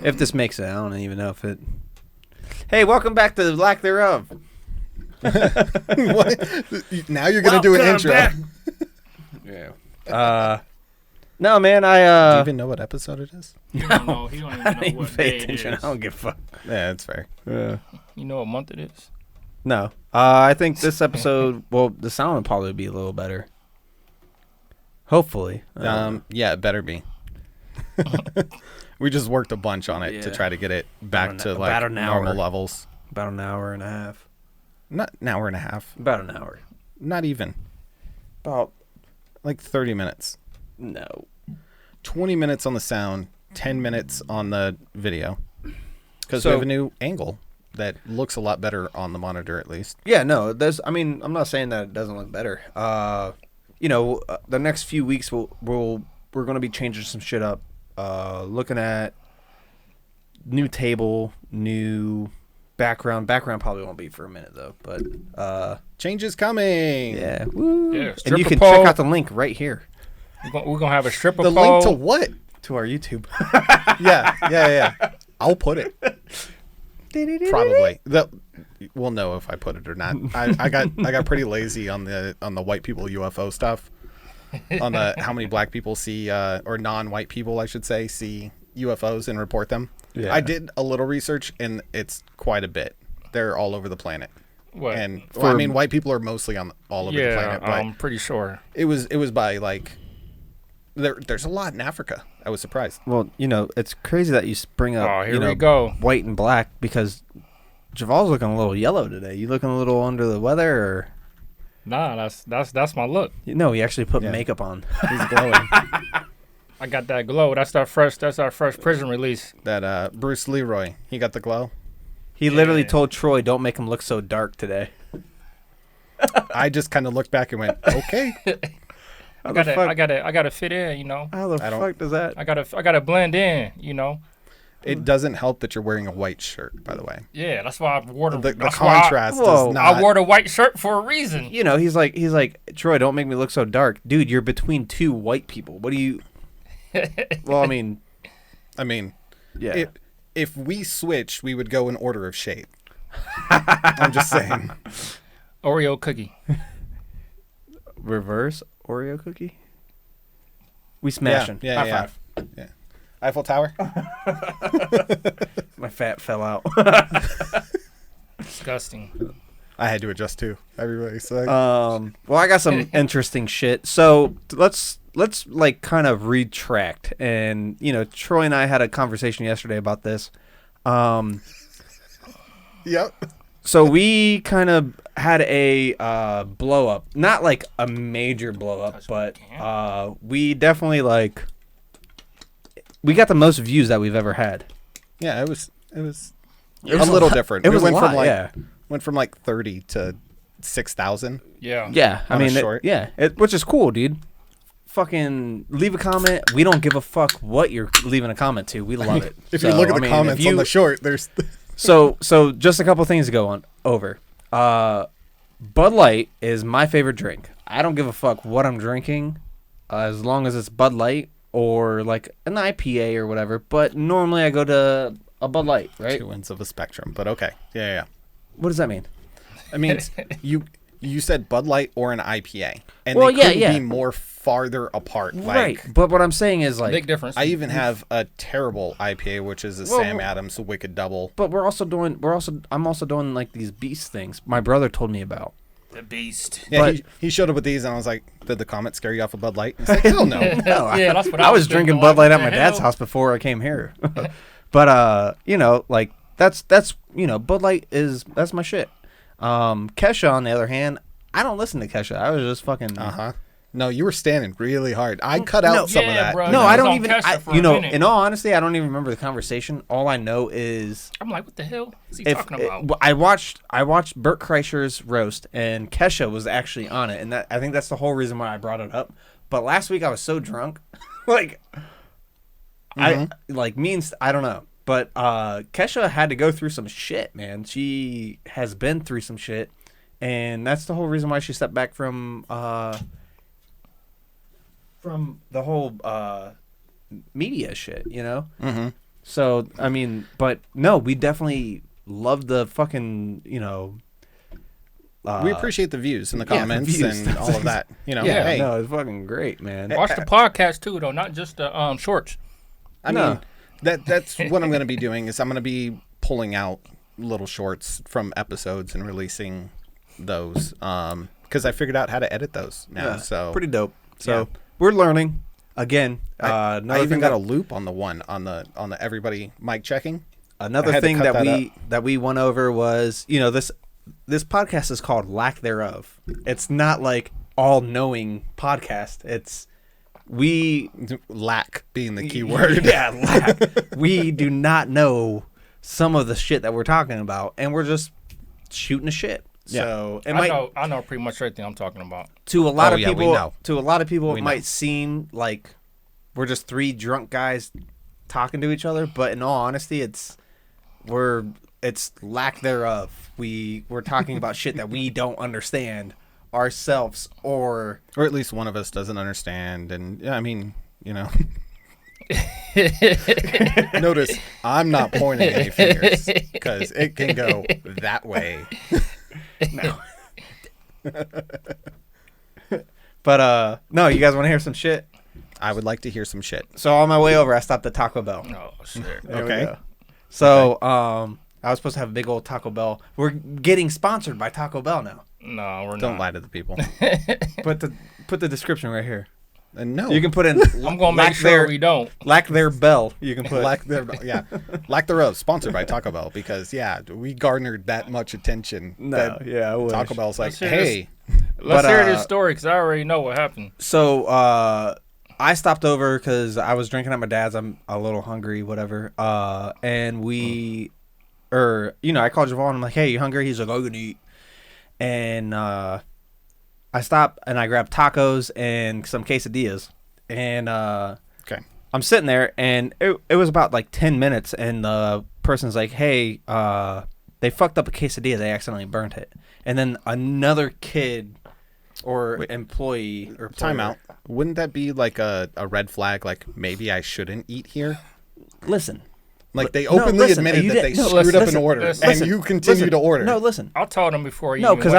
If this makes it, I don't even know if it. Hey, welcome back to the Lack Thereof. Now you're gonna do an intro. Yeah. No, man. Do you even know what episode it is? He don't know. He don't even know what pay day it attention. I is. don't give a fuck. Yeah, that's fair. Yeah. You know what month it is? No. I think this episode. Well, the sound will probably be a little better. Hopefully. Yeah, it better be. We just worked a bunch on it to Yeah. try to get it back to like about an normal hour. levels. About an hour and a half. Not an hour and a half. About an hour. Not even. About Like 30 minutes. no. 20 minutes on the sound, 10 minutes on the video. Because So- we have a new angle that looks a lot better on the monitor, at least. Yeah, no. There's. I mean, I'm not saying that it doesn't look better. The next few weeks we're going to be changing some shit up. Looking at new table, new background. Background probably won't be for a minute though, but Change is coming. yeah. Woo. Yeah, And you stripper can pole. check out the link right here We're gonna have a stripper The pole. link to what? to our YouTube. Yeah. I'll put it. Probably. We'll know if I put it or not. I got pretty lazy on the white people UFO stuff. On the how many black people see or non-white people I should say see UFOs and report them. Yeah. I did a little research and it's quite a bit. They're all over the planet. What? And I mean white people are mostly on all over the planet, but I'm pretty sure. it was by like there's a lot in Africa. I was surprised. Well, it's crazy that you bring up. Oh, here we go. White and black because Javal's looking a little yellow today. You looking a little under the weather, or Nah, that's my look. no? He actually put Yeah. makeup on. He's glowing. I got that glow. That's our first prison release. That Bruce Leroy, he got the glow. He literally Yeah. told Troy, "Don't make him look so dark today." I just kind of looked back and went, okay. I gotta fit in, you know. How the I don't- fuck does that? I gotta blend in, you know. It doesn't help that you're wearing a white shirt, by the way. Yeah, that's why I wore the. The that's why contrast Whoa. does I not. wore the white shirt for a reason. He's like, Troy, don't make me look so dark, dude. You're between two white people. What do you? Well, I mean, yeah. if we switched, we would go in order of shade. I'm just saying. Oreo cookie. Reverse Oreo cookie. We smashing. Yeah. High five. Yeah. Eiffel Tower. My fat fell out. Disgusting. I had to adjust too. Everybody's like, Well, I got some interesting shit. So let's like kind of retract. And Troy and I had a conversation yesterday about this. yep. So we kind of had a blow up, not like a major blow up, but we definitely we got the most views that we've ever had. Yeah, it was a was little a- different. it was a went lot, from like yeah. went from like 30 to 6,000. Yeah. Yeah, I On a mean, short. which is cool, dude. Fucking leave a comment. We don't give a fuck what you're leaving a comment to. We love it. If you look at the comments on the short, there's So just a couple things to go on over. Bud Light is my favorite drink. I don't give a fuck what I'm drinking, as long as it's Bud Light or like an IPA or whatever. But normally I go to a Bud Light, right? two ends of a spectrum. But okay, yeah. What does that mean? I mean, you said Bud Light or an IPA, and Well, they yeah, couldn't yeah. be more farther apart. Right. Like, But what I'm saying is like, Big difference. I even have a terrible IPA, which is a Well, Sam Adams Wicked Double. but I'm also doing like these beast things. My brother told me about. the beast. Yeah, but- he showed up with these, and I was like, "Did the comment scare you off of Bud Light?" He's like, "Hell no." Yeah, that's what I was thinking, drinking like, Bud Light what at the my dad's hell? house before I came here. But like that's Bud Light that's my shit. Kesha on the other hand, I don't listen to Kesha. I was just fucking No, you were standing really hard. I cut out some of Yeah, that. bro. No, I I was don't on even Kesha for a minute. in all honesty, I don't even remember the conversation. All I know is I'm like, what the hell is he if talking about? I watched Burt Kreischer's roast and Kesha was actually on it, and I think that's the whole reason why I brought it up. But last week I was so drunk, like I don't know. But Kesha had to go through some shit, man. She has been through some shit, and that's the whole reason why she stepped back from the whole media shit, you know? Mm-hmm. So I mean, but no, we definitely love the fucking we appreciate the views and the comments views. and all of that. Yeah, hey, no, it's fucking great, man. Watch the podcast too, though, not just the shorts. I mean, that's what I'm going to be doing is I'm going to be pulling out little shorts from episodes and releasing those because I figured out how to edit those now. Yeah, So pretty dope. So we're learning again. I even got a loop on the one on the everybody mic checking. Another thing that we went over was this podcast is called Lack Thereof. It's not like all knowing podcast. It's lack being the key word. Yeah, lack. We do not know some of the shit that we're talking about, and we're just shooting the shit. Yeah. So I know pretty much everything I'm talking about. To a lot of we people, know. It might seem like we're just three drunk guys talking to each other, but in all honesty, it's lack thereof. We're talking about shit that we don't understand ourselves, or at least one of us doesn't understand. And yeah, I mean, notice I'm not pointing any fingers because it can go that way. No. But no, you guys want to hear some shit? I would like to hear some shit. So on my way over, I stopped at Taco Bell. Oh shit. There we Okay. go. So I was supposed to have a big old Taco Bell. We're getting sponsored by Taco Bell now. No, we're Don't not. lie to the people. Put the description right here. No, You can put in. I'm gonna make sure we don't. Lack their bell. You can put. lack thereof. Sponsored by Taco Bell because we garnered that much attention. that I wish. Taco Bell's like, Let's hear hey, Let's But, hear this story because I already know what happened. So I stopped over because I was drinking at my dad's. I'm a little hungry, whatever. And I called Javon. I'm like, hey, you hungry? He's like, I'm gonna eat. And I stopped and I grabbed tacos and some quesadillas. And okay, I'm sitting there and it was about like 10 minutes and the person's like, hey, they fucked up a quesadilla. They accidentally burnt it. And then another kid or employee or timeout. Wouldn't that be like a red flag? Like maybe I shouldn't eat here. Listen. Like they openly admitted that they screwed up an order, and you continue to order. No, listen. I told him before you. No, because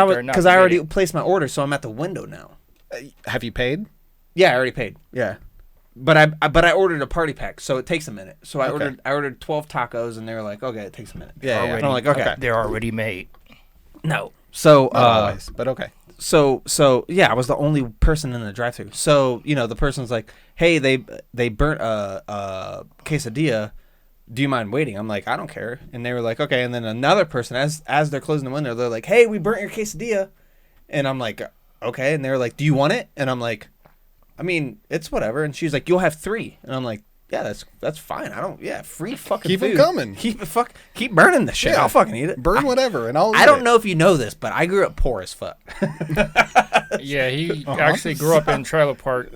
I already placed my order, so I'm at the window now. Have you paid? Yeah, I already paid. Yeah, but I ordered a party pack, so it takes a minute. So I ordered 12 tacos, and they were like, okay, it takes a minute. Yeah, And I'm like, okay, They're already made. no. So Not always, but okay. So yeah, I was the only person in the drive-thru. So the person's like, hey, they burnt a quesadilla. Do you mind waiting? I'm like, I don't care. And they were like, okay. And then another person, as they're closing the window, they're like, hey, we burnt your quesadilla. And I'm like, okay. And they were like, do you want it? And I'm like, I mean, it's whatever. And she's like, you'll have 3. And I'm like, yeah, that's fine. Free fucking Keep food. it coming. Keep burning the shit. Yeah. I'll fucking eat it. Burn whatever, and I'll. I don't know if you know this, but I grew up poor as fuck. Yeah, he actually grew up in trailer park.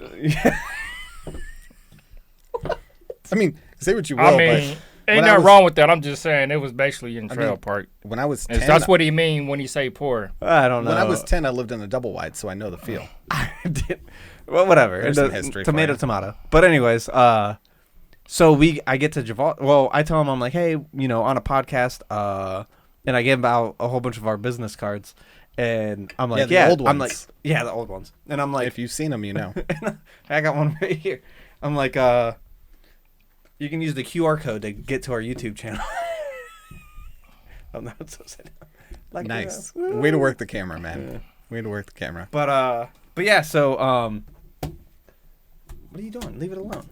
I mean, say what you will, I mean, ain't nothing wrong with that. I'm just saying it was basically in trailer park. When I was 10, That's what he mean when he say poor. I don't know. When I was 10, I lived in a double wide, so I know the feel. I did. Well, whatever. There's some history for Tomato, you. tomato. But anyways, so I get to Javon. Well, I tell him, I'm like, hey, on a podcast, and I give him out a whole bunch of our business cards, and I'm like, the old ones. I'm like, yeah, the old ones, and I'm like, If you've seen them, you know. I got one right here. I'm like, you can use the QR code to get to our YouTube channel. I'm not so sad. Like, Nice. Way to work the camera, man. Yeah. Way to work the camera. But yeah. So what are you doing? Leave it alone.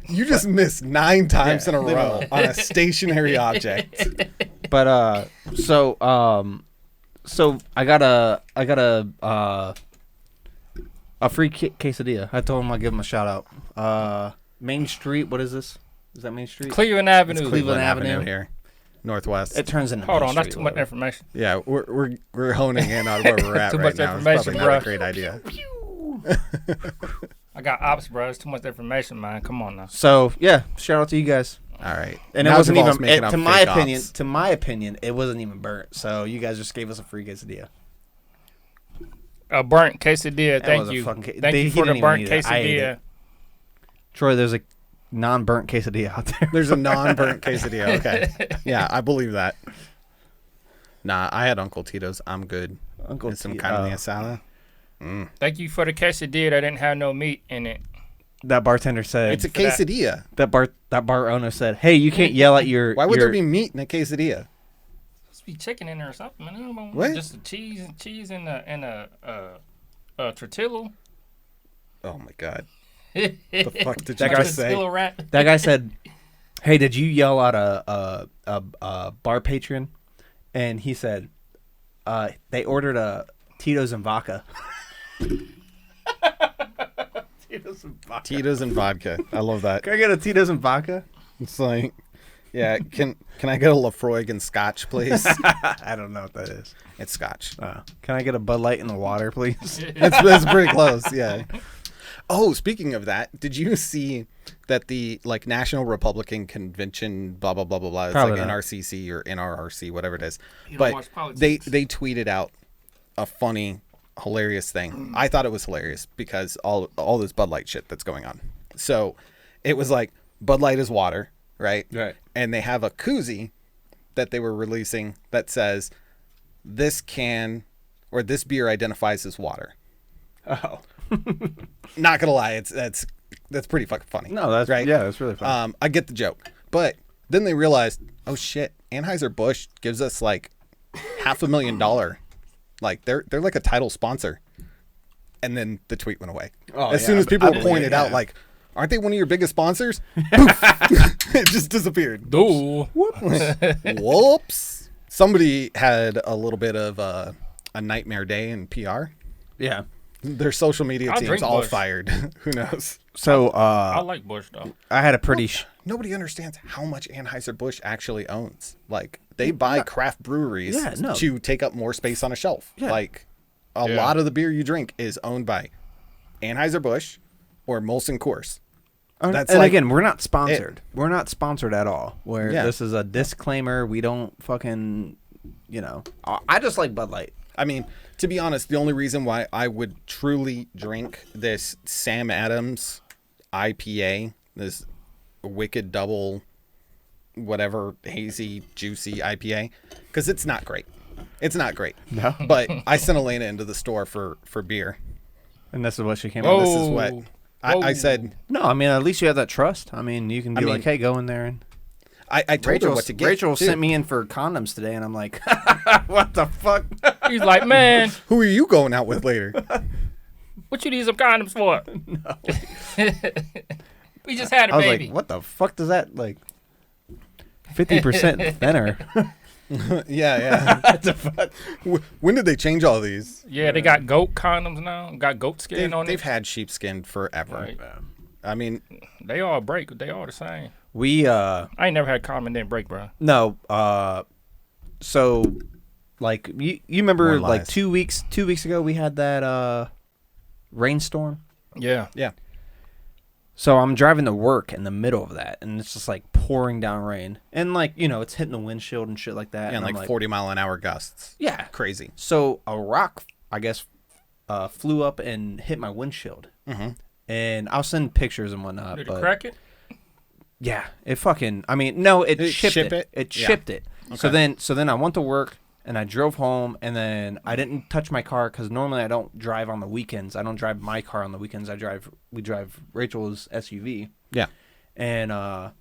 You just missed 9 times in a leave it row alone. on a stationary object. But so I got a free quesadilla. I told him I'd give him a shout out. Main Street. What is this? Is that Main Street? Cleveland Avenue. It's Cleveland Avenue. here, Northwest. It turns into. Hold Main on, that's Street, too much whatever. information. Yeah, we're honing in on where we're at Too right much now. It's information, probably not bro. a great idea. I got ops, bro. It's too much information, man. Come on now. So yeah, shout out to you guys. All right, And now it wasn't Jamal's even, making up to my fake opinion, ops. it wasn't even burnt. So you guys just gave us a free quesadilla. A burnt quesadilla. That Thank was a you. fucking Thank you he for the didn't even burnt eat it. I ate quesadilla. it. Troy, there's a non-burnt quesadilla out there. There's a non-burnt quesadilla. Okay. Yeah, I believe that. Nah, I had Uncle Tito's. I'm good. Uncle And some Tito. carne asada. Thank you for the quesadilla that didn't have no meat in it. That bartender said. It's a for that. quesadilla. That bar owner said, "Hey, you can't yell at your." Why would your, there be meat in a quesadilla? Supposed to be chicken in there or something. Man. I don't know. What? Just the cheese and a tortilla. Oh my god. The fuck did That you guy just say? Tortilla wrap. That guy said, "Hey, did you yell at a bar patron?" And he said, "They ordered a Tito's and vodka." Tito's and vodka. Tito's and vodka. I love that. Can I get a Tito's and vodka? It's like, yeah. Can I get a Lafroig and Scotch, please? I don't know what that is. It's Scotch. Can I get a Bud Light in the water, please? It's pretty close. Yeah. Oh, speaking of that, did you see that the National Republican Convention, blah blah blah blah blah? It's Probably like not. NRCC or NRRC, whatever it is. You don't But watch they politics. tweeted out a funny, hilarious thing. I thought it was hilarious because all this Bud Light shit that's going on. So it was like Bud Light is water, right? Right. And they have a koozie that they were releasing that says this can or this beer identifies as water. Oh. Not gonna lie, that's pretty fucking funny. No, that's right. Yeah, that's really fun. I get the joke, but then they realized, oh shit, Anheuser-Busch gives us like $500,000, like they're like a title sponsor, and then the tweet went away. Oh, as yeah, soon as people I believe pointed it, out, yeah. like, aren't they one of your biggest sponsors? Poof. It just disappeared. Duh. Whoops. Somebody had a little bit of a nightmare day in PR. Yeah. Their social media I'll team's drink all Busch. fired. Who knows? So I like Bush though. I had a pretty. Nobody understands how much Anheuser-Busch actually owns. Like, they buy craft breweries Yeah, no. to take up more space on a shelf. Yeah. Like, a Yeah. lot of the beer you drink is owned by Anheuser-Busch or Molson Coors. That's and like again, we're not sponsored. We're not sponsored at all. Yeah. This is a disclaimer. We don't fucking, I just like Bud Light. I mean, to be honest, the only reason why I would truly drink this Sam Adams IPA, this Wicked Double, whatever, hazy, juicy IPA, because it's not great. It's not great. No. But I sent Elena into the store for beer. And this is what she came Whoa. up with. This is what I Whoa. said. No, I mean, at least you have that trust. I mean, you can be I mean, like, hey, go in there. And I told her what to get. Rachel too. sent me in for condoms today, and I'm like, what the fuck? He's like, man, Who are you going out with later? what you need some condoms for? We just had a I was baby. like, what the fuck does that, 50% thinner? Yeah. What the fuck? When did they change all these? Yeah, they got goat condoms now. Got goat skin on They've it. had sheepskin forever. Right. I mean, They all break. They all the same. We, I ain't never had condom and didn't break, bro. no, so, you remember, More lies. 2 weeks ago, we had that, rainstorm? Yeah. yeah. So I'm driving to work in the middle of that, and it's just pouring down rain, and it's hitting the windshield and shit like that. And I'm 40-mile-an-hour gusts. yeah. Crazy. So a rock, I guess, flew up and hit my windshield, and I'll send pictures and whatnot. Did it but crack it? yeah, it fucking. I mean, no, it Did it shipped ship it. it? It Yeah. shipped it. So Okay. then I went to work. And I drove home, and then I didn't touch my car because normally I don't drive on the weekends. I don't drive my car on the weekends. We drive Rachel's SUV. Yeah. And I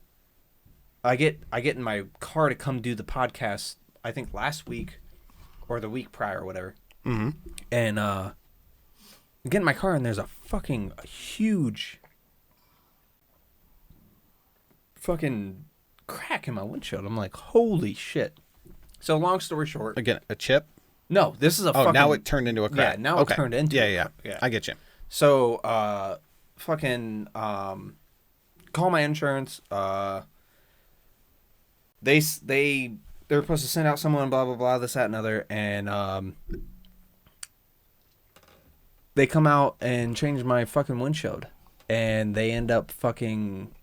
get in my car to come do the podcast. I think last week or the week prior or whatever. Mm-hmm. And I get in my car, and there's a huge fucking crack in my windshield. I'm like, holy shit. So long story short, Again, a chip. no, this is a Oh, fucking. now it turned into a crack. Yeah, now it turned into Yeah, a yeah, crack. Yeah. I get you. So call my insurance. They're supposed to send out someone. Blah blah blah. This that and other, and they come out and change my fucking windshield, and they end up fucking.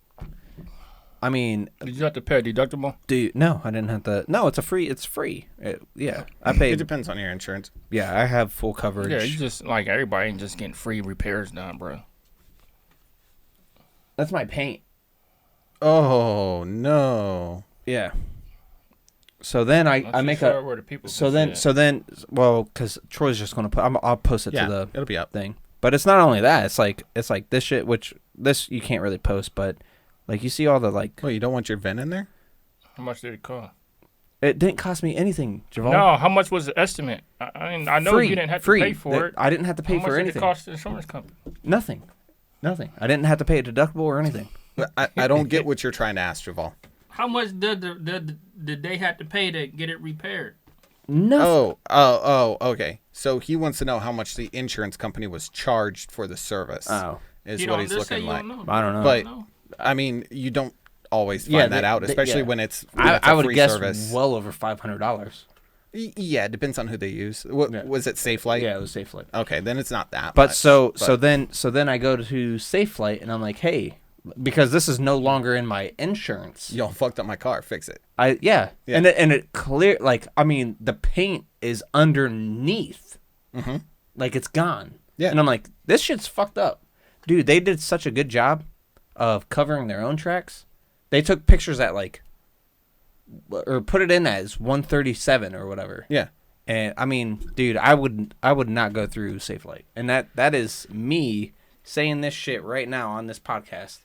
I mean, Did you have to pay a deductible? dude, no, I didn't have to. No, it's free. Yeah, I It paid. depends on your insurance. Yeah, I have full coverage. Yeah, you just everybody ain't just getting free repairs done, bro. That's my paint. Oh no. Yeah. So then I make a. where the people So can then see it. well, because Troy's just gonna put. I'll post it Yeah, to the it'll be up. thing. But it's not only that. It's like this shit, which this you can't really post, but like you see all the like. Well, you don't want your VIN in there? How much did it cost? It didn't cost me anything, Javon. No, how much was the estimate? I know Free, you didn't have free. to pay for it. I didn't have to pay How for much anything. did it cost the insurance company? Nothing. I didn't have to pay a deductible or anything. I don't get what you're trying to ask, Javal. How much did they have to pay to get it repaired? Nothing. Okay. So he wants to know how much the insurance company was charged for the service. Oh. Is You what don't he's just say looking you like. don't know. I don't know. But No. I mean, you don't always find Yeah, that out, especially when it's I a would free guess service. well over $500. Yeah, it depends on who they use. Yeah. Was it SafeLight? Yeah, it was SafeLight. Okay, then it's not that. But much, so then I go to SafeLight and I'm like, hey, because this is no longer in my insurance. y'all fucked up my car. Fix it. Yeah. Yeah. And it clear, like, I mean, the paint is underneath. Mm-hmm. Like, it's gone. Yeah. And I'm like, this shit's fucked up. Dude, they did such a good job of covering their own tracks. They took pictures at, like, or put it in as 137 or whatever. Yeah. And, I mean, dude, I would not go through SafeLight. And that is me saying this shit right now on this podcast.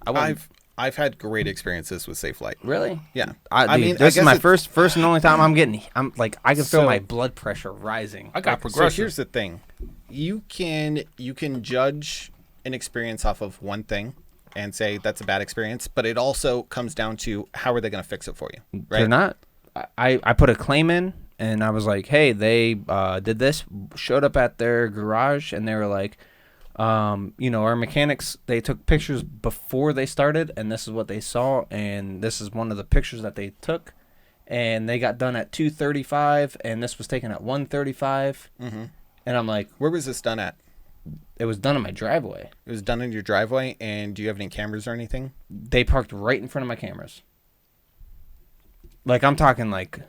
I've had great experiences with SafeLight. Really? Yeah. I mean, I this is guess my it's- first and only time I'm like, I can feel So- my blood pressure rising. I got So progressive. here's the thing. You can judge an experience off of one thing and say that's a bad experience, but it also comes down to how are they going to fix it for you, right? They're not. I put a claim in and I was like, hey, they did this, showed up at their garage and they were like, our mechanics, they took pictures before they started and this is what they saw and this is one of the pictures that they took and they got done at 2:35 and this was taken at 1:35. Mm-hmm. And I'm like, Where was this done at? it was done in my driveway. It was done in your driveway, and do you have any cameras or anything? They parked right in front of my cameras. Like, I'm talking like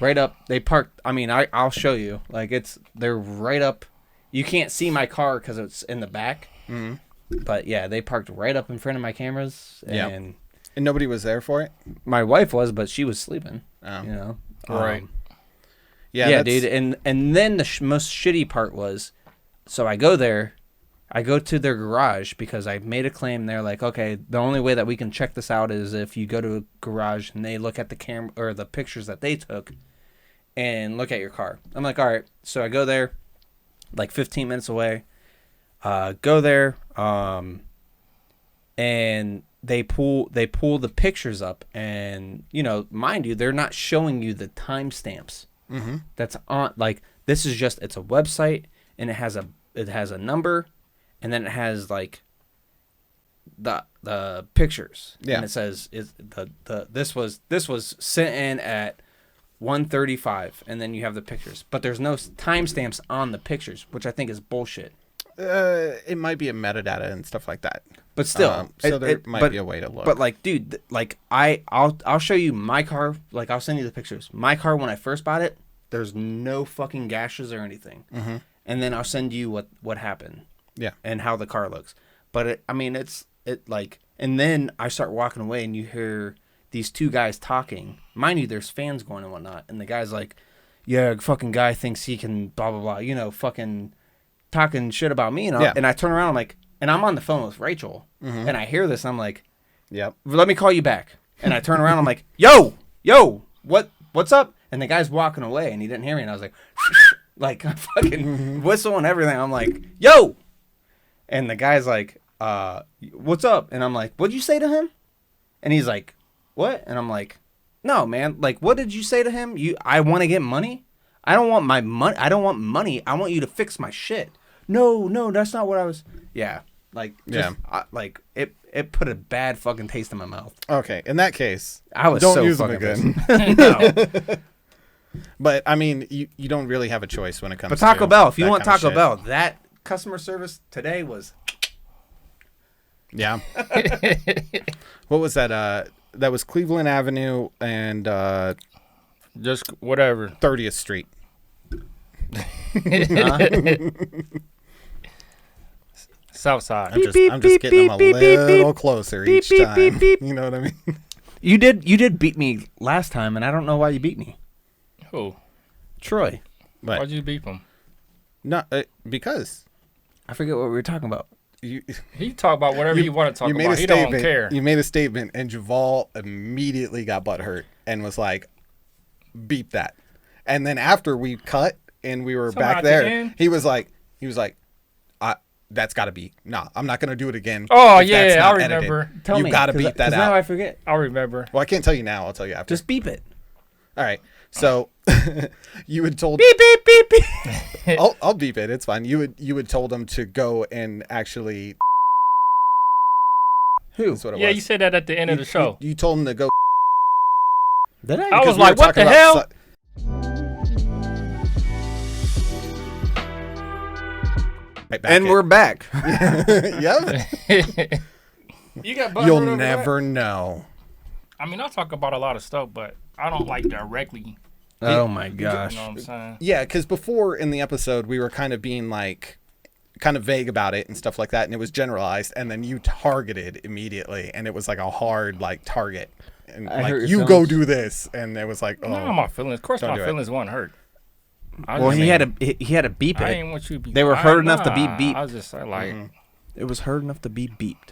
right up. They parked. I mean, I'll show you. Like, they're right up. You can't see my car because it's in the back. Mm-hmm. But yeah, they parked right up in front of my cameras. And Yeah. And nobody was there for it? my wife was, but she was sleeping. Oh. You know. Right. Yeah, Yeah, that's- dude. And then the most shitty part was, so I go there. I go to their garage because I made a claim. They're like, okay, the only way that we can check this out is if you go to a garage and they look at the camera or the pictures that they took and look at your car. I'm like, all right. So I go there, like 15 minutes away. Go there, and they pull the pictures up, and mind you, they're not showing you the timestamps. Mm-hmm. That's on, like, this is just, it's a website and it has a number. And then it has like the pictures. Yeah. And it says this was sent in at 1:35, and then you have the pictures. But there's no timestamps on the pictures, which I think is bullshit. It might be a metadata and stuff like that. But still, so there might be a way to look. But like, dude, like I'll show you my car. Like, I'll send you the pictures. My car, when I first bought it, there's no fucking gashes or anything. Mm-hmm. And then I'll send you what happened. Yeah. And how the car looks. But and then I start walking away and you hear these two guys talking. Mind you, there's fans going and whatnot. And the guy's like, yeah, fucking guy thinks he can blah, blah, blah, fucking talking shit about me. And, Yeah. and I turn around, I'm like, and I'm on the phone with Rachel. Mm-hmm. And I hear this and I'm like, Yep. let me call you back. And I turn around, I'm like, yo, what's up? And the guy's walking away and he didn't hear me. And I was like, like, I fucking whistle and everything. I'm like, yo. And the guy's like, what's up? And I'm like, what'd you say to him? And he's like, what? And I'm like, no, man. Like, what did you say to him? I want to get money? I don't want my money. I don't want money. I want you to fix my shit. No, that's not what I was. Yeah. Like, just, it put a bad fucking taste in my mouth. Okay. In that case, I was don't so use them fucking again. No. But I mean, you don't really have a choice when it comes. But Taco to Bell, if you that want kind of Taco shit. Bell, that customer service today was. Yeah. What was that? That was Cleveland Avenue and Just whatever. 30th Street. South side. I'm just getting them a little closer each time. You know what I mean? You did beat me last time, and I don't know why you beat me. Who? Troy. But Why'd you beat him? no, because I forget what we were talking about. He talk about whatever you want to talk about. He don't care. You made a statement, and Javal immediately got butthurt and was like, "Beep that." And then after we cut and we were Somehow back at the there, end? he was like, "That's got to be I'm not gonna do it again." Oh, if that's yeah, not I edited. remember. Tell You me, got to 'cause beep that 'cause out. Now I forget. I remember. Well, I can't tell you now. I'll tell you after. Just beep it. All right. So you had told Beep beep beep beep. I'll beep it. It's fine. You had told him to go and actually. Who? That's what it Yeah, was. you said that at the end of the show. You told him to go. Did I? I because was we were like, what talking the about hell? Right back And in. we're back. Yep. You got butthurt You'll over that? never know. I mean, I talk about a lot of stuff, but I don't like directly. Oh my You gosh. know what I'm saying? Yeah, because before in the episode we were kind of being like, kind of vague about it and stuff like that, and it was generalized, and then you targeted immediately, and it was like a hard like target, and I like hurt your you go feelings. do this, and it was like, oh, No, my feelings. Of course, Don't my do it. feelings weren't hurt. I Well, just he mean, had to beep I it. ain't want you to be. They were hurt enough to be nah, beeped. I was just like, It was hard enough to be beeped.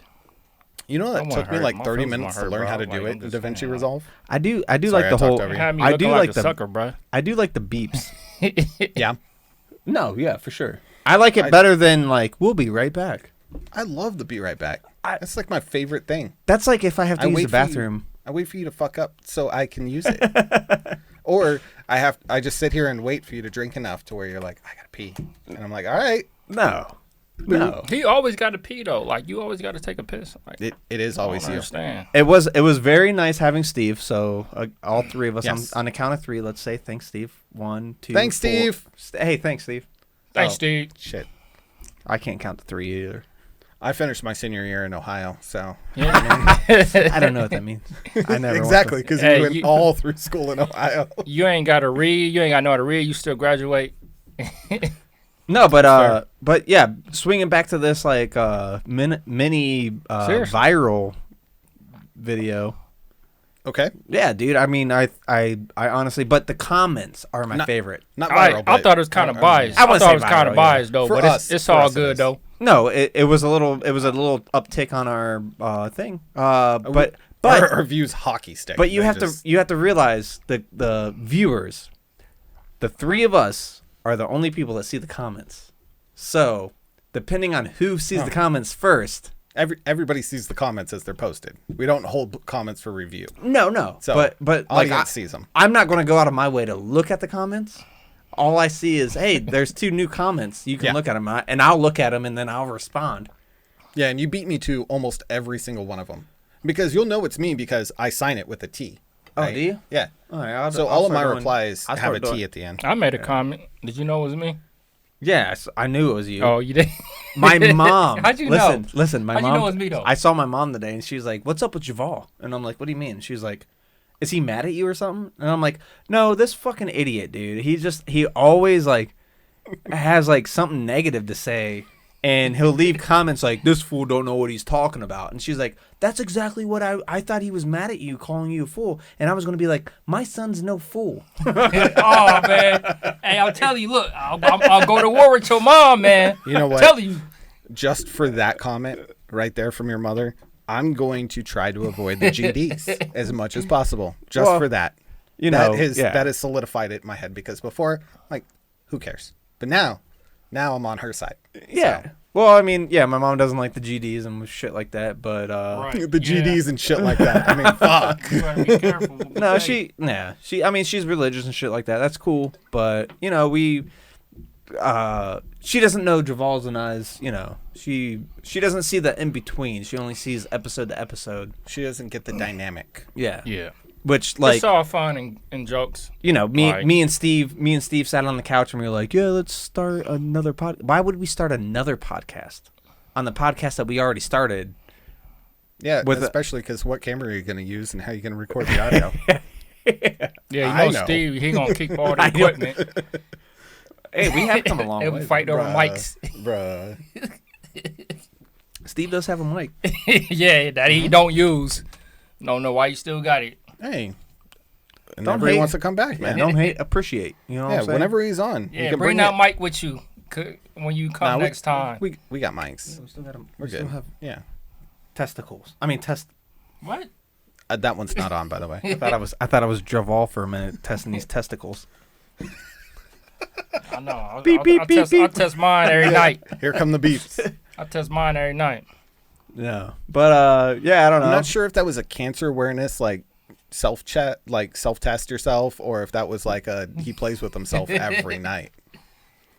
you know that Someone took me hurt. like My 30 feelings minutes won't to hurt, learn how to bro. do Like, it I'm in just DaVinci saying, Resolve. I do Sorry, like I the talked whole. over you. had me I looking do like like a the sucker, bro. I do like the beeps. Yeah, No, yeah, for sure. I like it better than like we'll be right back. I love the be right back. That's like my favorite thing. That's like if I have to use the for you- bathroom. I wait for you to fuck up so I can use it. Or I just sit here and wait for you to drink enough to where you're like, I gotta pee. And I'm like, all right. No. He always got to pee though. Like you always got to take a piss. Like, It is I always don't you. understand. It was very nice having Steve. So all three of us Yes. on the count of three. Let's say thanks, Steve. 1, 2. Thanks, 4. Steve. Hey, thanks, Steve. Thanks, Oh. Steve. Shit. I can't count to 3 either. I finished my senior year in Ohio, so. I don't know what that means. I never Exactly, because Hey, you went you- all through school in Ohio. You ain't got to read. You ain't got to know how to read. You still graduate. No, fair. but yeah, swinging back to this like mini Seriously? viral video. Okay. Yeah, dude. I mean, I honestly, but the comments are my favorite. Not I viral, but thought it was kind of biased. I I wouldn't thought say it was kind viral, of biased though, For but us- it's for all us it good is. though. No, it was a little uptick on our thing. But our views hockey stick. but you They have just- to realize the viewers, the three of us are the only people that see the comments. So depending on who sees the comments first. Everybody sees the comments as they're posted. We don't hold comments for review. No. So, but like audience sees them. I'm not going to go out of my way to look at the comments. All I see is, hey, there's 2 new comments. You can Yeah. look at them, and I'll look at them, and then I'll respond. Yeah, and you beat me to almost every single one of them. Because you'll know it's me because I sign it with a T. Oh, right? do you? Yeah. All right, So all of my replies have a T at the end. I made a comment. Did you know it was me? Yes, I knew it was you. Oh, you did. My mom. How'd you listen, know? Listen, my How'd you mom. know it was me, though? I saw my mom today, and she's like, "What's up with Javal?" And I'm like, "What do you mean?" She's like, "Is he mad at you or something?" And I'm like, "No, this fucking idiot, dude. He always like has like something negative to say, and he'll leave comments like, this fool don't know what he's talking about." And she's like, "That's exactly what I thought he was mad at you, calling you a fool." And I was gonna be like, "My son's no fool." Oh man. Hey, I'll tell you. Look, I'll go to war with your mom, man. You know what? Tell you. Just for that comment right there from your mother, I'm going to try to avoid the GDs as much as possible. Just Well, for that. you know, that has solidified it in my head because before, like, who cares? But now I'm on her side. Yeah. So, Well, I mean, yeah, my mom doesn't like the GDs and shit like that, but Right. the GDs and shit like that. I mean, fuck. You gotta be careful. what we no, say. I mean, she's religious and shit like that. That's cool, but you know, she doesn't know Javal's and I's. You know, she doesn't see the in between. She only sees episode to episode. She doesn't get the dynamic. Yeah. Yeah. Which like It's all fun and jokes. you know, Like- me and Steve sat on the couch and we were like, yeah, let's start another Why would we start another podcast on the podcast that we already started? Yeah, With especially because what camera are you going to use and how are you going to record the audio? Yeah, I you know. know Steve, he gonna keep all the I know. equipment. Hey, we have come a long And way. we fight over Bruh. mics. Bruh. Steve does have a mic. Yeah, that he don't use. Don't know why you still got it. Hey, Don't whenever he hate. wants to come back, Yeah, man. don't hate, appreciate. You know what Yeah, I'm saying? whenever he's on, you Yeah, can bring bring that it. mic with you when you come Nah, next time. We got mics. We still got 'em. We're We still good. have Yeah, testicles. I mean, What? that one's not on, by the way. I thought I was Draval for a minute testing these testicles. I know. I'll, Beep, I'll, beep, I'll beep, test, beep. I'll test mine every night. Here come the beeps. I test mine every night. No, but yeah, I don't know. I'm not sure if that was a cancer awareness, like self-chat, like self-test yourself, or if that was like he plays with himself every night.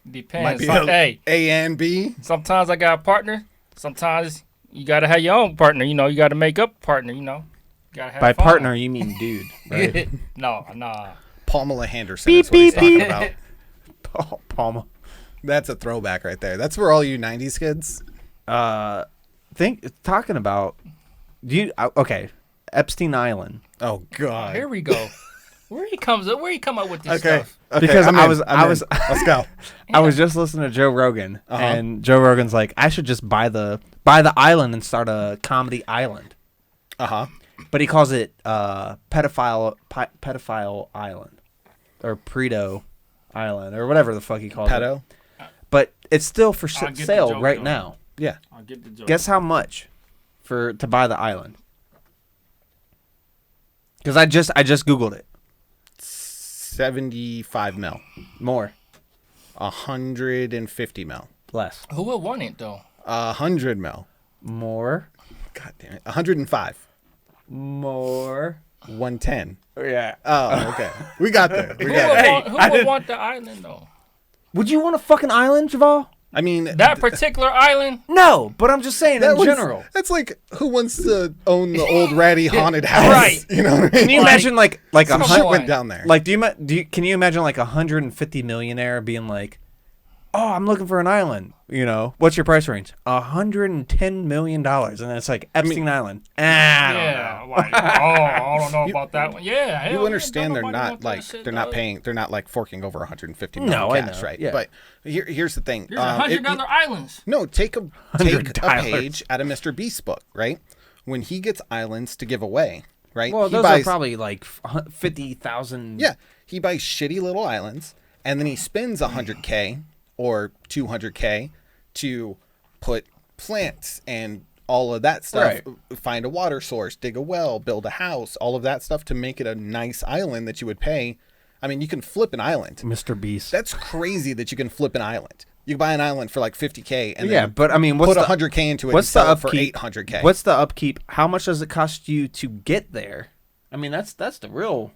Might Depends. be Hey, A and B. sometimes I got a partner. Sometimes you gotta have your own partner. You know, you gotta make up a partner. You know, gotta have By fun. partner, you mean dude, right? No, nah. Pamela Henderson Beep, is what he's beep, talking beep. about. Oh, Palma. That's a throwback right there. That's for all you 90s kids. Talking about, okay, Epstein Island. Oh, God. Here we go. Where he come up with this stuff? Because I'm I in. was- I'm I in. was- Let's go. I was just listening to Joe Rogan, Uh-huh. and Joe Rogan's like, I should just buy the island and start a comedy island, Uh-huh. but he calls it pedophile island, or Predo Island, or whatever the fuck he calls it. Pedo. But it's still for I'll get the sale joke, right though. now. Yeah. I'll get the joke. Guess how much to buy the island? Because I just googled it. 75 mil. More, 150 mil. less, Who would want it though? 100 mil. more, God damn it. 105. more. 110. Yeah. Oh, okay. We got there. We Who got would, it. want, who I would didn't- want the island though? Would you want a fucking island, Javal? I mean, That particular island? No, but I'm just saying that in was- general. That's like who wants to own the old ratty haunted house? Right. You know what I mean? Can you Like- imagine like a Come Shit on. went down there. like can you imagine like 150 millionaire being like, oh, I'm looking for an island. You know, what's your price range? $110 million, and then it's like Epstein Island. I don't know. Yeah. Like, I don't know about that one. Yeah. hell You yeah, understand they're nobody not want that like shit, they're not dog. paying, they're not like forking over 150 million No, I cash, know, right? yeah. But here's the thing. There's 100 other islands. No, take a $100. page out of Mr. Beast's book, right? When he gets islands to give away, right? Well, he those buys, are probably like 50,000. yeah, he buys shitty little islands, and then he spends 100K or 200K to put plants and all of that stuff. Right. Find a water source, dig a well, build a house, all of that stuff to make it a nice island that you would pay. I mean, you can flip an island. Mr. Beast. That's crazy that you can flip an island. You can buy an island for like 50K and yeah, then but I mean, what's put the 100K into it what's and sell the it for upkeep? 800K. What's the upkeep? How much does it cost you to get there? I mean, that's the real.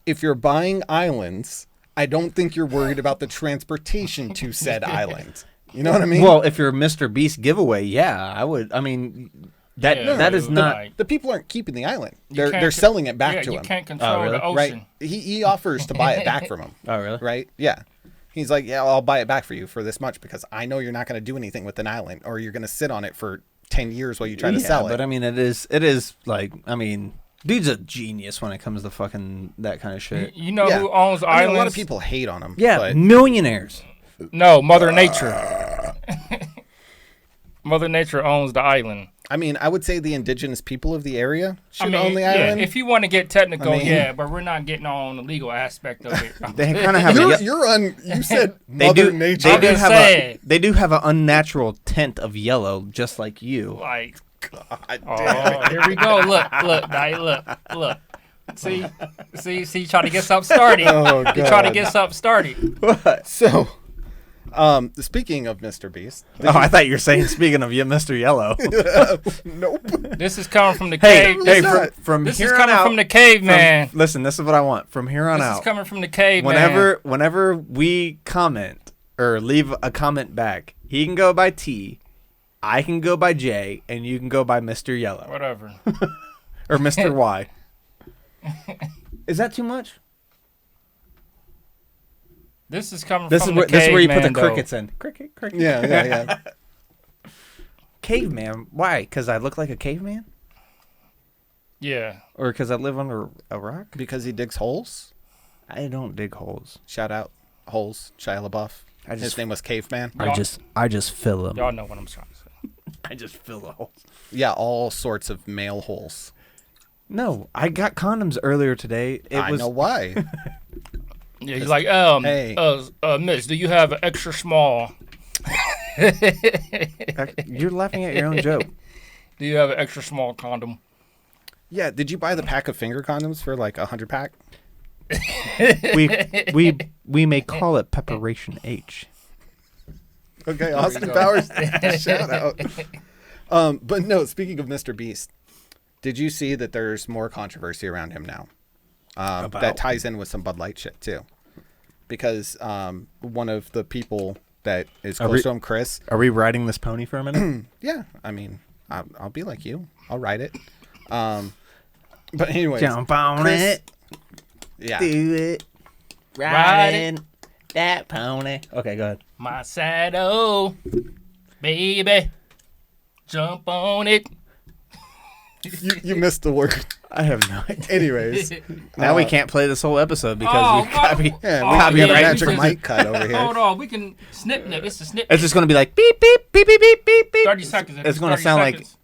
If you're buying islands, I don't think you're worried about the transportation to said island. You know what I mean? Well, if you're Mr. Beast giveaway, yeah, I would. I mean, that Yeah, that is dude, not. like- the people aren't keeping the island. You They're can't selling it back yeah, to you him. can't control really? the ocean. Right? He offers to buy it back from him. Oh, really? Right? Yeah. He's like, yeah, I'll buy it back for you for this much because I know you're not going to do anything with an island or you're going to sit on it for 10 years while you try to sell it. But I mean, it is like, I mean, dude's a genius when it comes to fucking that kind of shit. You know Yeah. who owns I mean, islands? a lot of people hate on him. Yeah, but millionaires. No, Mother Nature. Mother Nature owns the island. I mean, I would say the indigenous people of the area should I mean, own the yeah, island. if you want to get technical, I mean- yeah, but we're not getting on the legal aspect of it. They kind of have. You said They Mother do. Nature. They I'm do just have saying. they do have an unnatural tint of yellow, just like you. Like, God oh, damn. here we go. Look, Diet, look. See, try to get something started. Oh, You try to God. get something started. So, speaking of Mr. Beast, Oh, I thought you were saying. Speaking of you, Mr. Yellow. nope. This is coming from the hey, cave. hey, that? from This here is on coming out. from the caveman. Listen, this is what I want from here on This out. is coming from the caveman. Whenever we comment or leave a comment back, he can go by T, I can go by J, and you can go by Mr. Yellow Whatever. or Mr. Y. Is that too much? This is coming This from is the where this is where you put the caveman, though. crickets in. Cricket. Yeah. Caveman. Why? Because I look like a caveman, Yeah. or because I live under a rock? Because he digs holes. I don't dig holes. Shout out holes. Shia LaBeouf. I His just name was Caveman. Y'all- I just fill them. Y'all know what I'm trying to say. I just fill the holes. Yeah, all sorts of male holes. No, I got condoms earlier today. I know why. Yeah, he's like, hey. Miss, do you have an extra small? You're laughing at your own joke. Do you have an extra small condom? Yeah, did you buy the pack of finger condoms for like 100 pack? We may call it Preparation H. Okay, Austin Powers, shout out. But no, speaking of Mr. Beast, did you see that there's more controversy around him now? That ties in with some Bud Light shit too, because one of the people that is close to him, Chris. Are we riding this pony for a minute? Yeah, I mean, I'll be like you. I'll ride it. But anyways, Jump on Chris, it. Yeah. Do it. Ride Riding that pony. Okay, go ahead. My saddle, baby, jump on it. You missed the word. I have no idea. Anyways, Now we can't play this whole episode because we copy. yeah, we yeah, got a right. magic mic cut over here. Hold on, we can snip. It's a snip. It's just gonna be like beep beep beep beep beep beep beep. 30 seconds. If It's gonna 30 sound seconds, like.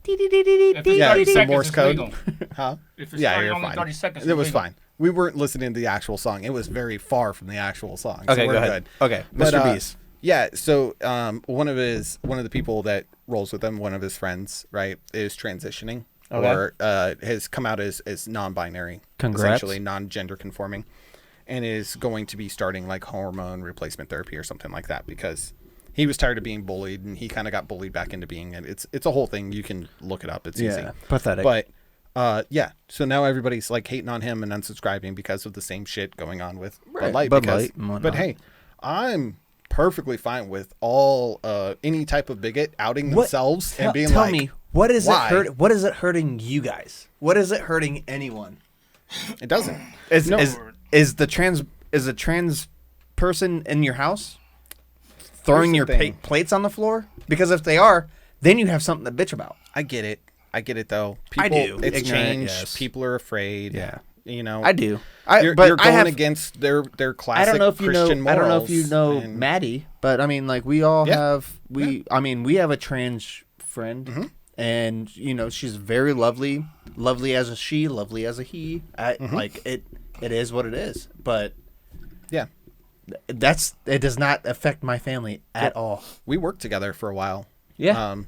If it's Yeah, 30 some seconds, Morse it's code. legal. Huh? If it's Yeah, 30, you're only fine. 30 seconds, It was legal. fine. We weren't listening to the actual song. It was very far from the actual song. So Okay, we're go ahead. good. Okay, But, Mr. Beast. Yeah, so one of the people that rolls with him, one of his friends, right, is transitioning or has come out as non-binary, Congrats. essentially non-gender conforming, and is going to be starting like hormone replacement therapy or something like that because he was tired of being bullied and he kind of got bullied back into being it. It's a whole thing. You can look it up. It's easy. Pathetic. But yeah, so now everybody's like hating on him and unsubscribing because of the same shit going on with Bud Light. Bud because, Light and whatnot. but hey, I'm perfectly fine with all any type of bigot outing themselves and being tell like, me, what is why? it hurt? What is it hurting you guys? What is it hurting anyone? it doesn't. Is No. is the trans person in your house throwing your Here's the thing. plates on the floor? Because if they are, then you have something to bitch about. I get it though. I People, do. It's Ignorant, changed. yes. People are afraid. Yeah. You know. I do. You're but I going have, against their classic I don't know if you Christian know. I don't know if you morals know and- Maddie, but I mean, like we all Yeah. have. I mean, we have a trans friend, Mm-hmm. and you know, she's very lovely, lovely as a she, lovely as a he. Like it is what it is. But Yeah. it does not affect my family at all. We worked together for a while. Yeah. And,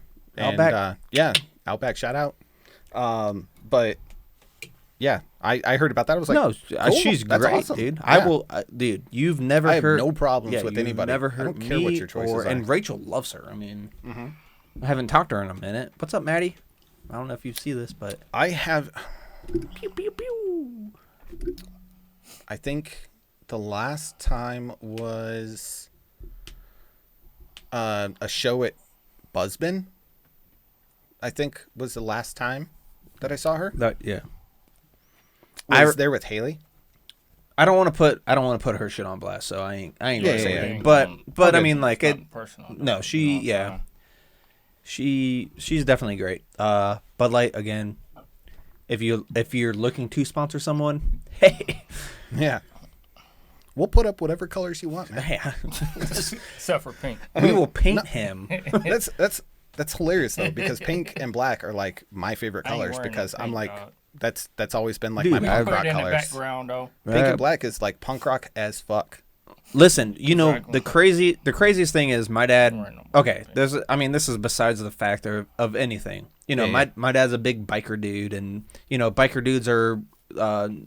Outback. yeah, Outback, shout out. But yeah, I heard about that. I was like, No, cool, she's that's great, awesome. dude. Yeah. I will, dude. You've never I have hurt. no problems with you've anybody. Never I hurt don't care me what your choices are. And Rachel loves her. I mean, I haven't talked to her in a minute. What's up, Maddie? I don't know if you see this, but I have, pew pew pew. I think the last time was a show at Buzzbin. I think was the last time that I saw her. Yeah. I was there with Haley. I don't want to put her shit on blast, so I ain't gonna say yeah. anything. But I Okay. mean, like it. Personal. No, she's definitely great. Bud Light again. If you're looking to sponsor someone, hey, Yeah. We'll put up whatever colors you want, man. hey, Except for pink. we will paint him. That's hilarious though, because pink and black are like my favorite I ain't colors wearing because no I'm pink, like dog. that's always been like Dude, my I punk Put rock it in the colors. background though. Pink and black is like punk rock as fuck. Listen, you know Exactly. the craziest thing is my dad. Right, no, Okay, this is besides the fact of anything. You know, Yeah, my dad's a big biker dude, and you know, biker dudes are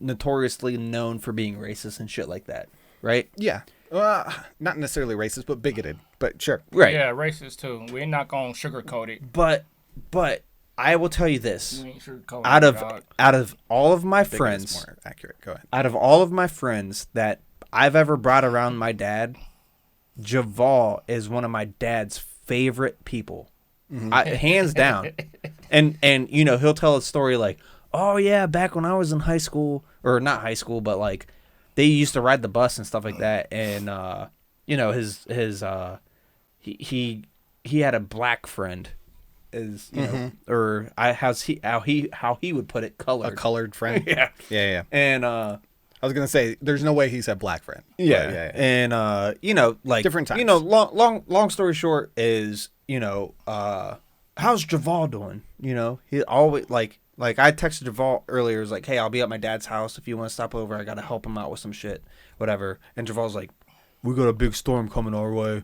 notoriously known for being racist and shit like that, right? Yeah. Not necessarily racist, but bigoted. But sure. Right. Yeah, racist too. We're not gonna sugarcoat it. But I will tell you this: We ain't sugarcoating out it, dog. of all of my Bigot is friends, more accurate. Go ahead. out of all of my friends that I've ever brought around my dad, Javal is one of my dad's favorite people, hands down. And you know, he'll tell a story like, oh yeah, back when I was in high school, or not high school, but like they used to ride the bus and stuff like that. And you know, he had a black friend, is you know, or how he would put it, A colored. colored friend. Yeah. Yeah. And I was gonna say, there's no way he's a black friend. yeah. But yeah. And you know, like Different times. You know, long story short is, you know, how's Javal doing? You know, he always like I texted Javal earlier. It was like, hey, I'll be at my dad's house if you want to stop over. I gotta help him out with some shit, whatever. And Javal's like, we got a big storm coming our way.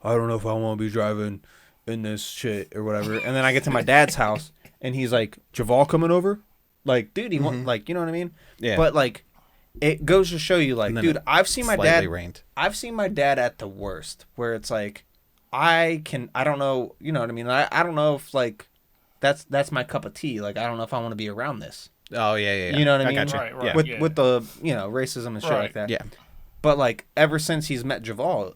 I don't know if I want to be driving in this shit or whatever. And then I get to my dad's house and he's like, Javal coming over? Like, dude, he want like, you know what I mean? Yeah. But like, it goes to show you, like, dude, I've seen my dad. Rained. I've seen my dad at the worst, where it's like, I don't know, you know what I mean? I don't know if like, that's my cup of tea. Like, I don't know if I want to be around this. Oh yeah. You know what I mean? Got you. Right, Yeah. With the racism and shit like that. Yeah. But like, ever since he's met Javal,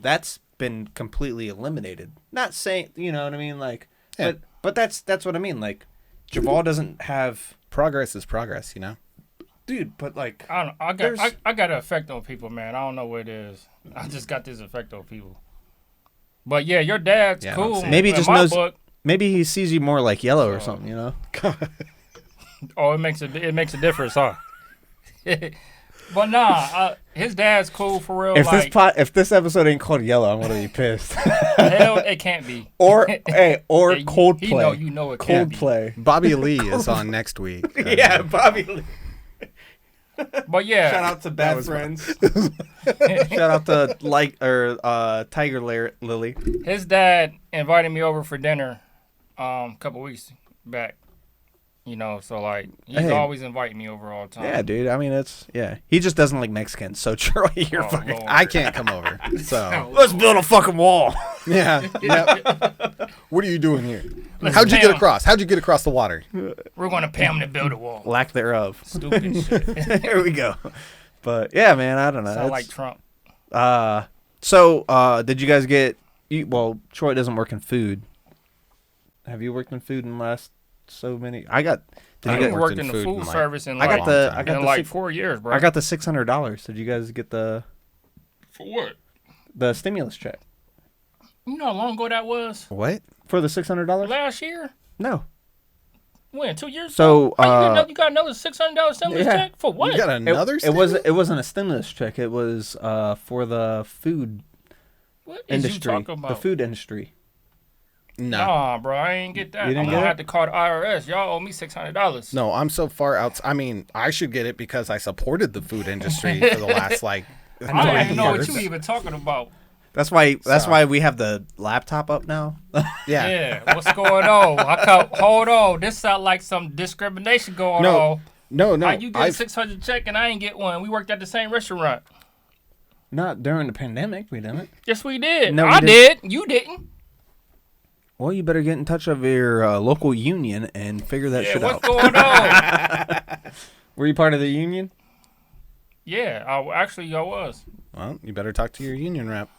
that's been completely eliminated. Not saying, you know what I mean? Like, but that's what I mean. Like, Javal doesn't have progress is progress, dude. But like, I don't know. I got an effect on people, man. I don't know what it is. I just got this effect on people. But yeah, your dad's cool. Maybe he in just my knows. book. Maybe he sees you more like Yellow or something. Oh, it makes a difference, huh? But nah, his dad's cool for real. If this episode ain't called Yellow, I'm gonna be pissed. Hell, it can't be. Or Coldplay. You know it can't be. Coldplay. Bobby Lee is on next week. Yeah, Bobby Lee. But yeah, shout out to Bad Friends. Shout out to Tiger Lily. His dad invited me over for dinner a couple weeks back. So like he's always inviting me over all the time. Yeah, dude. I mean, he just doesn't like Mexicans. So Troy, you're fucking. Lord. I can't come over. So let's build a fucking wall. Yeah. Yep. What are you doing here? How'd you get across? How'd you get across the water? We're gonna pay him to build a wall. Lack thereof. Stupid shit. Here we go. But yeah, man, I don't know. Sound like Trump. So did you guys get? Well, Troy doesn't work in food. Have you worked in food in the last so many? I worked in the food service in I got like 4 years, bro. I got the $600. Did you guys get the? For what? The stimulus check. You know how long ago that was? What? For the $600? Last year? No. When? 2 years so, ago? You got another $600 stimulus check? For what? You got another It wasn't a stimulus check. It was for the food industry. The food industry. No. Nah, bro, I ain't get that. I'm gonna have to call the IRS. Y'all owe me $600. No, I'm so far out. I mean, I should get it because I supported the food industry for the last I don't even know what you even talking about. That's why we have the laptop up now. Yeah. What's going on? Hold on. This sound like some discrimination going on. No. How you get a 600 check and I ain't get one? We worked at the same restaurant. Not during the pandemic, we didn't. Yes, we did. No, I did. You didn't. Well, you better get in touch with your local union and figure that shit out. What's going on? Were you part of the union? Yeah, I was. Well, you better talk to your union rep.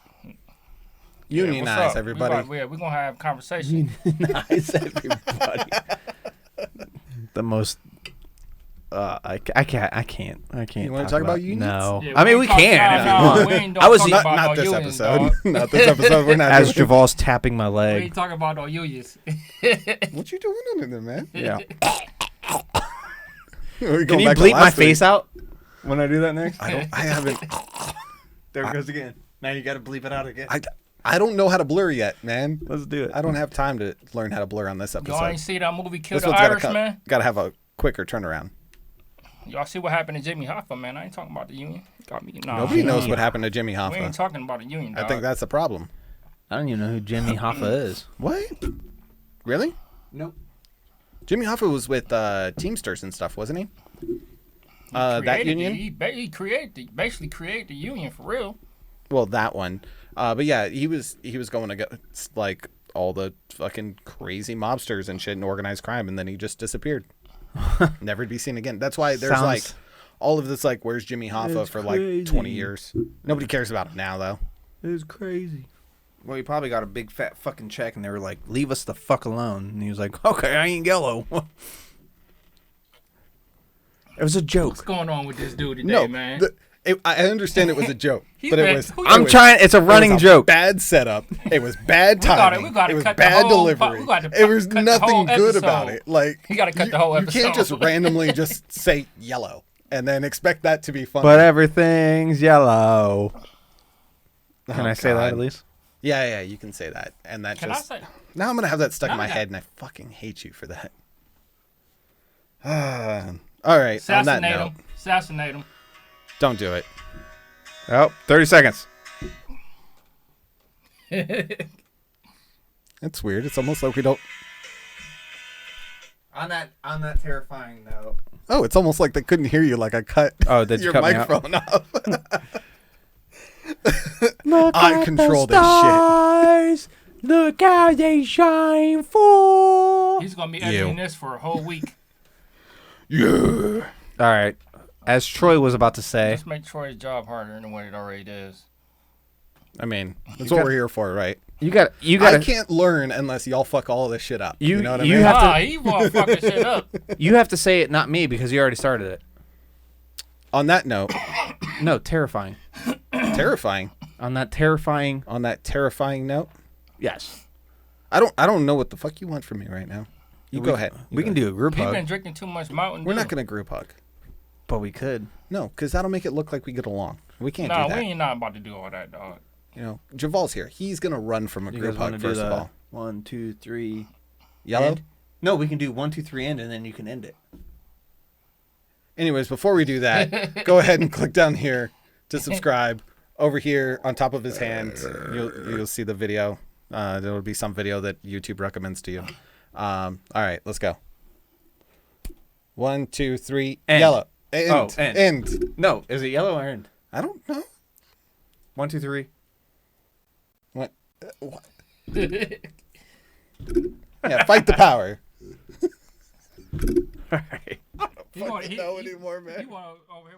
Unionize, everybody. We're going to have a conversation. Unionize everybody. The most... I can't. You want to talk about unions? No. Yeah, I mean, we can. No, we ain't talking about not no this unions, episode. dog. Not this episode. We're not. As Javal's tapping my We leg. ain't talking about no unions. What you doing under there, man? Yeah. Can you bleep my face out when I do that next? I haven't. There it goes again. Now you got to bleep it out again. I don't know how to blur yet, man. Let's do it. I don't have time to learn how to blur on this episode. Y'all ain't see that movie Kill This the one's Irishman? Got to have a quicker turnaround. Y'all see what happened to Jimmy Hoffa, man? I ain't talking about the union. Nobody knows what happened to Jimmy Hoffa. We ain't talking about the union, dog. I think that's the problem. I don't even know who Jimmy Hoffa is. What? Really? Nope. Jimmy Hoffa was with Teamsters and stuff, wasn't he? That union? He basically created the union for real. Well, that one. But yeah, he was going to go like all the fucking crazy mobsters and shit and organized crime, and then he just disappeared. Never to be seen again. That's why there's like all of this like, where's Jimmy Hoffa for crazy. like 20 years. Nobody cares about him now, though. It was crazy. Well, he probably got a big fat fucking check, and they were like, leave us the fuck alone. And he was like, okay, I ain't Yellow. It was a joke. What's going on with this dude today, man? I understand it was a joke, but it's a running joke. Bad setup. It was bad timing. It was cut bad the whole, delivery. It was nothing good about it. Like you got to cut the whole episode. You can't just randomly just say yellow and then expect that to be funny. But everything's yellow. Can I say that at least? Yeah, you can say that. And that Now I'm gonna have that stuck in my Now head, and I fucking hate you for that. All right. On that note, Assassinate him. don't do it. Oh, 30 seconds. It's weird. It's almost like we don't. On that terrifying note. Oh, it's almost like they couldn't hear you. Like I cut. Oh, did you your cut me out? microphone off? Look I at control the this shit. stars. Look how they shine for. He's gonna be editing this for a whole week. Yeah. All right. As Troy was about to say, Just make Troy's job harder than what it already is. I mean, that's what we're here for, right? you got. I can't learn unless y'all fuck all this shit up. You know what I mean? have to- He won't fucking shit up. You have to say it, not me, because you already started it. On that note, No, terrifying. terrifying. On that terrifying. On that terrifying note, Yes. I don't know what the fuck you want from me right now. You go ahead. We can do a group He's hug, been drinking too much Mountain Dew. We're not gonna group hug. but we could. No, because that'll make it look like we get along. We can't Nah, do that. we ain't not about to do all that, dog. You know, Javal's here. He's gonna run from a You group guys want hug to do first of the all. 1, 2, 3 Yellow. end? No, we can do 1, 2, 3 end, and then you can end it. Anyways, before we do that, go ahead and click down here to subscribe. Over here on top of his hand, you'll see the video. There will be some video that YouTube recommends to you. All right, let's go. 1, 2, 3. End. Yellow. End. Oh, end. End. No, is it yellow or end? I don't know. 1, 2, 3. What? Yeah, fight the power. You want know anymore, man. You want over here?